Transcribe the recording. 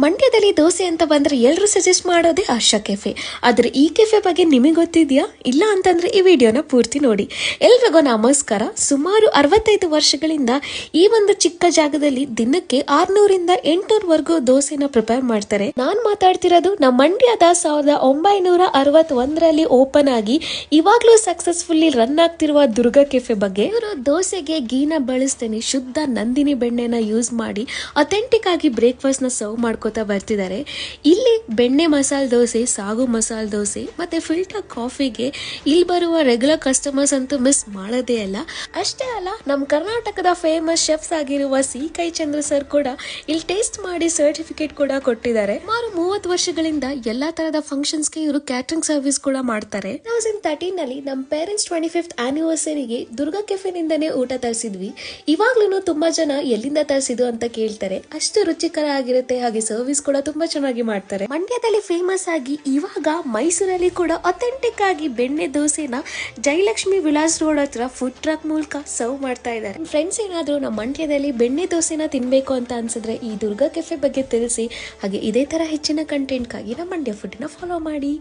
ಮಂಡ್ಯದಲ್ಲಿ ದೋಸೆ ಅಂತ ಬಂದ್ರೆ ಎಲ್ಲರೂ ಸಜೆಸ್ಟ್ ಮಾಡೋದೇ ಆಶಾ ಕೆಫೆ. ಆದ್ರೆ ಈ ಕೆಫೆ ಬಗ್ಗೆ ನಿಮಗೆ ಗೊತ್ತಿದ್ಯಾ? ಇಲ್ಲ ಅಂತಂದ್ರೆ ಈ ವಿಡಿಯೋನ ಪೂರ್ತಿ ನೋಡಿ. ಎಲ್ರಿಗೂ ನಮಸ್ಕಾರ. ಸುಮಾರು 65 ವರ್ಷಗಳಿಂದ ಈ ಒಂದು ಚಿಕ್ಕ ಜಾಗದಲ್ಲಿ ದಿನಕ್ಕೆ 600ರಿಂದ 800ವರೆಗೂ ದೋಸೆನ ಪ್ರಿಪೇರ್ ಮಾಡ್ತಾರೆ. ನಾನ್ ಮಾತಾಡ್ತಿರೋದು ನಮ್ಮ ಮಂಡ್ಯದ 1961ರಲ್ಲಿ ಓಪನ್ ಆಗಿ ಇವಾಗ್ಲೂ ಸಕ್ಸಸ್ಫುಲ್ಲಿ ರನ್ ಆಗ್ತಿರುವ ದುರ್ಗಾ ಕೆಫೆ ಬಗ್ಗೆ. ಇವರು ದೋಸೆಗೆ ಗೀನ ಬಳಸ್ತೇನೆ ಶುದ್ಧ ನಂದಿನಿ ಬೆಣ್ಣೆನ ಯೂಸ್ ಮಾಡಿ ಅಥೆಂಟಿಕ್ ಆಗಿ ಬ್ರೇಕ್ಫಾಸ್ಟ್ ನ ಸರ್ವ್ ಮಾಡ್ಕೊ ಬರ್ತಿದ್ದಾರೆ. ಇಲ್ಲಿ ಬೆಣ್ಣೆ ಮಸಾಲೆ ದೋಸೆ, ಸಾಗು ಮಸಾಲೆ ದೋಸೆ ಮತ್ತೆ ಫಿಲ್ಟರ್ ಕಾಫಿಗೆ ಇಲ್ಲಿ ಬರುವ ರೆಗ್ಯುಲರ್ ಕಸ್ಟಮರ್ಸ್ ಅಂತೂ ಮಿಸ್ ಮಾಡೋದೇ ಅಲ್ಲ. ಅಷ್ಟೇ ಅಲ್ಲ, ನಮ್ಮ ಕರ್ನಾಟಕದ ಫೇಮಸ್ ಶೆಫ್ಸ್ ಆಗಿರುವ ಸಿ ಕೈ ಚಂದ್ರ ಸರ್ ಕೂಡ ಇಲ್ಲಿ ಟೇಸ್ಟ್ ಮಾಡಿ ಸರ್ಟಿಫಿಕೇಟ್ ಕೂಡ ಕೊಟ್ಟಿದ್ದಾರೆ. ಸುಮಾರು 30 ವರ್ಷಗಳಿಂದ ಎಲ್ಲಾ ತರದ ಫಂಕ್ಷನ್ಸ್ ಗೆ ಇವರು ಕ್ಯಾಟರಿಂಗ್ ಸರ್ವಿಸ್ ಕೂಡ ಮಾಡ್ತಾರೆ. 2013 ನಲ್ಲಿ ನಮ್ಮ ಪೇರೆಂಟ್ಸ್ 25th ಆನಿವರ್ಸರಿಗೆ ದುರ್ಗಾ ಕೆಫೆ ನಿಂದನೇ ಊಟ ತರಿಸಿದ್ವಿ. ಇವಾಗ್ಲೂ ತುಂಬಾ ಜನ ಎಲ್ಲಿಂದ ತರಿಸಿದ್ದು ಅಂತ ಕೇಳ್ತಾರೆ. ಅಷ್ಟು ರುಚಿಕರ ಆಗಿರುತ್ತೆ, ಹಾಗೆ ಸರ್ವಿಸ್ ಕೂಡ ತುಂಬಾ ಚೆನ್ನಾಗಿ ಮಾಡ್ತಾರೆ. ಮಂಡ್ಯದಲ್ಲಿ ಫೇಮಸ್ ಆಗಿ ಇವಾಗ ಮೈಸೂರಲ್ಲಿ ಕೂಡ ಅಥೆಂಟಿಕ್ ಆಗಿ ಬೆಣ್ಣೆ ದೋಸೆನ ಜಯಲಕ್ಷ್ಮಿ ವಿಲಾಸ್ ರೋಡ್ ಹತ್ರ ಫುಡ್ ಟ್ರಕ್ ಮೂಲಕ ಸರ್ವ್ ಮಾಡ್ತಾ ಇದ್ದಾರೆ. ಫ್ರೆಂಡ್ಸ್ ಏನಾದ್ರು ನಮ್ಮ ಮಂಡ್ಯದಲ್ಲಿ ಬೆಣ್ಣೆ ದೋಸೆನ ತಿನ್ಬೇಕು ಅಂತ ಅನ್ಸಿದ್ರೆ ಈ ದುರ್ಗಾ ಕೆಫೆ ಬಗ್ಗೆ ತಿಳಿಸಿ. ಹಾಗೆ ಇದೇ ತರ ಹೆಚ್ಚಿನ ಕಂಟೆಂಟ್ಗಾಗಿ ನಮ್ಮ ಮಂಡ್ಯ ಫುಡ್ ನ ಫಾಲೋ ಮಾಡಿ.